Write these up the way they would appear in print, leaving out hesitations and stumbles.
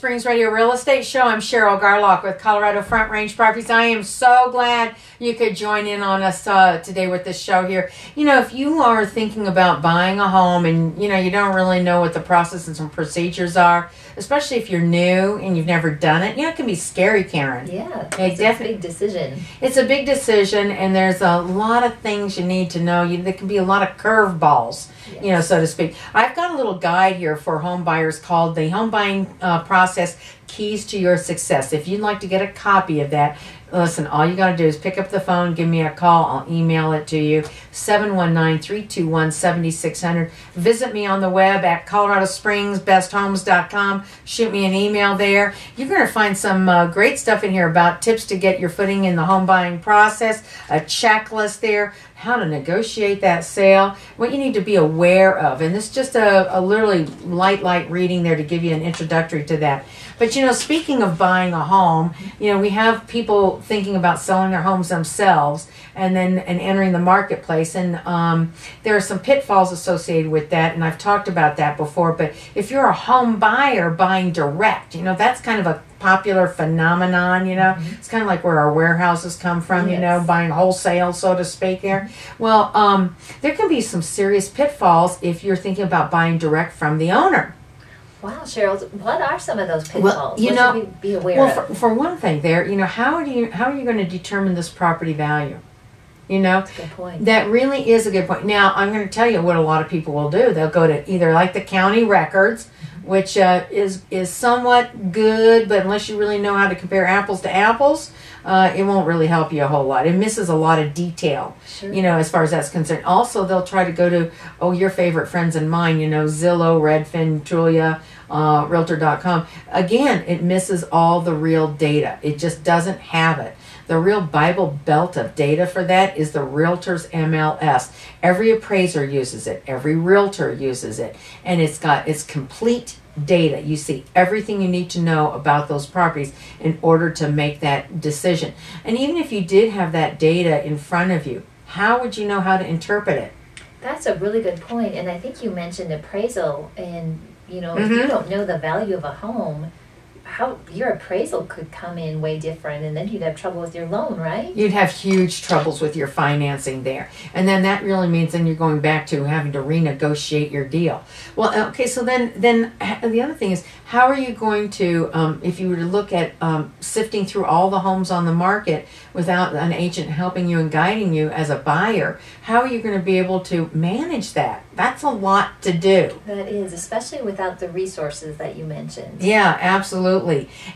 Springs Radio Real Estate Show. I'm Cheryl Garlock with Colorado Front Range Properties. I am so glad you could join in on us today with this show here. You know, if you are thinking about buying a home and, you know, you don't really know what the processes and procedures are, especially if you're new and you've never done it, you know, it can be scary, Karen. Yeah, it's a big decision. It's a big decision, and there's a lot of things you need to know. There can be a lot of curveballs, yes, you know, so to speak. I've got a little guide here for home buyers called the Home Buying Process Keys to Your Success. If you'd like to get a copy of that, listen, all you got to do is pick up the phone, give me a call. I'll email it to you, 719-321-7600. Visit me on the web at coloradospringsbesthomes.com. Shoot me an email there. You're going to find some great stuff in here about tips to get your footing in the home buying process, a checklist there, how to negotiate that sale, what you need to be aware of. And this is just a literally light reading there to give you an introductory to that. But, you know, speaking of buying a home, you know, we have people thinking about selling their homes themselves and entering the marketplace. And there are some pitfalls associated with that, and I've talked about that before. But if you're a home buyer buying direct, you know, that's kind of a popular phenomenon, you know. Mm-hmm. It's kind of like where our warehouses come from, yes, you know, buying wholesale, so to speak there. Well, there can be some serious pitfalls if you're thinking about buying direct from the owner. Wow, Cheryl, what are some of those pitfalls? Well, you know, should we be aware of? For one thing there, you know, how are you going to determine this property value? You know, that's a good point. That really is a good point. Now, I'm going to tell you what a lot of people will do. They'll go to either like the county records, which is somewhat good, but unless you really know how to compare apples to apples, it won't really help you a whole lot. It misses a lot of detail, sure, you know, as far as that's concerned. Also, they'll try to go to, your favorite friends and mine, you know, Zillow, Redfin, Trulia, realtor.com. Again, it misses all the real data. It just doesn't have it. The real Bible belt of data for that is the realtor's MLS. Every appraiser uses it. Every realtor uses it. And it's got its complete data. You see everything you need to know about those properties in order to make that decision. And even if you did have that data in front of you, how would you know how to interpret it? That's a really good point. And I think you mentioned appraisal. And, you know, if you don't know the value of a home, how your appraisal could come in way different, and then you'd have trouble with your loan, right? You'd have huge troubles with your financing there. And then that really means then you're going back to having to renegotiate your deal. Well, okay, so then the other thing is, how are you going to, if you were to look at sifting through all the homes on the market without an agent helping you and guiding you as a buyer, how are you going to be able to manage that? That's a lot to do. That is, especially without the resources that you mentioned. Yeah, absolutely.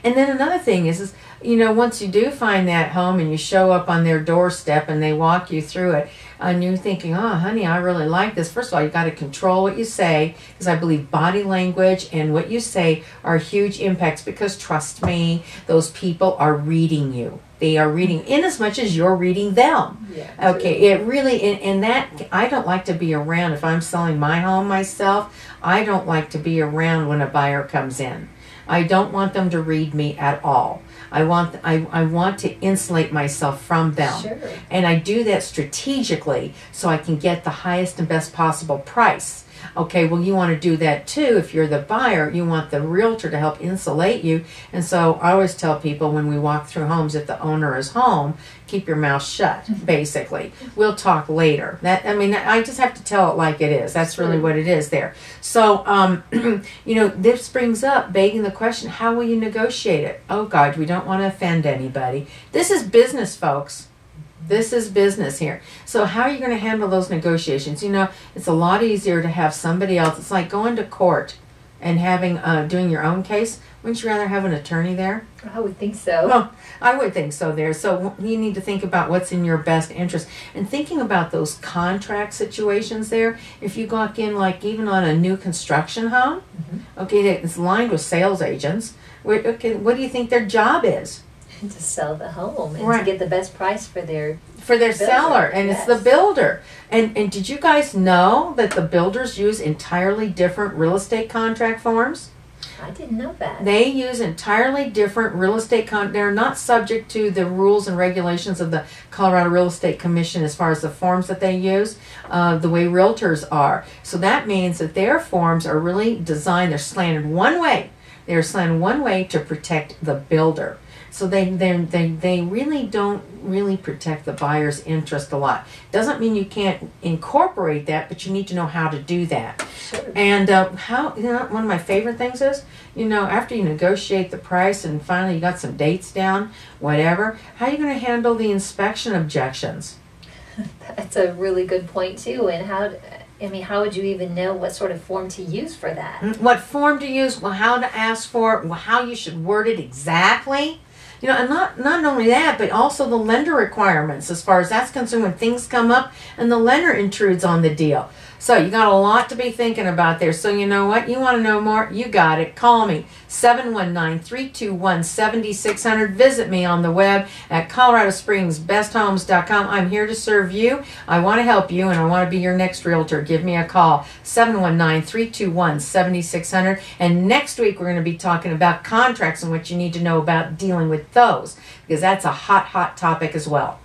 And then another thing is, you know, once you do find that home and you show up on their doorstep and they walk you through it, and you're thinking, oh, honey, I really like this. First of all, you got to control what you say, because I believe body language and what you say are huge impacts, because trust me, those people are reading you. They are reading in as much as you're reading them. Yeah, okay, true. It really, and that, I don't like to be around, if I'm selling my home myself, I don't like to be around when a buyer comes in. I don't want them to read me at all. I want to insulate myself from them. Sure. And I do that strategically so I can get the highest and best possible price. Okay, well, you want to do that too. If you're the buyer, you want the realtor to help insulate you. And so I always tell people when we walk through homes, if the owner is home, keep your mouth shut, basically. We'll talk later. I just have to tell it like it is. That's really what it is there. So, you know, this brings up begging the question, how will you negotiate it? Oh, God, we don't want to offend anybody. This is business, folks. This is business here. So how are you going to handle those negotiations? You know, it's a lot easier to have somebody else. It's like going to court and having doing your own case. Wouldn't you rather have an attorney there? I would think so. Well, I would think so there. So you need to think about what's in your best interest. And thinking about those contract situations there, if you go in like even on a new construction home, okay, it's lined with sales agents. Okay, what do you think their job is? To sell the home and right. to get the best price for their seller, and yes. It's the builder. And did you guys know that the builders use entirely different real estate contract forms? I didn't know that. They use entirely different real estate they're not subject to the rules and regulations of the Colorado Real Estate Commission as far as the forms that they use, the way realtors are. So that means that their forms are really designed, they're slanted one way They're assigned one way to protect the builder. So they really don't really protect the buyer's interest a lot. Doesn't mean you can't incorporate that, but you need to know how to do that. Sure. And one of my favorite things is, after you negotiate the price and finally you got some dates down, whatever, how are you going to handle the inspection objections? That's a really good point too. And how would you even know what sort of form to use for that? What form to use, well, how to ask for it, well, how you should word it exactly. And not only that, but also the lender requirements as far as that's concerned when things come up and the lender intrudes on the deal. So you got a lot to be thinking about there. So you know what? You want to know more? You got it. Call me, 719-321-7600. Visit me on the web at coloradospringsbesthomes.com. I'm here to serve you. I want to help you, and I want to be your next realtor. Give me a call, 719-321-7600. And next week we're going to be talking about contracts and what you need to know about dealing with those, because that's a hot topic as well.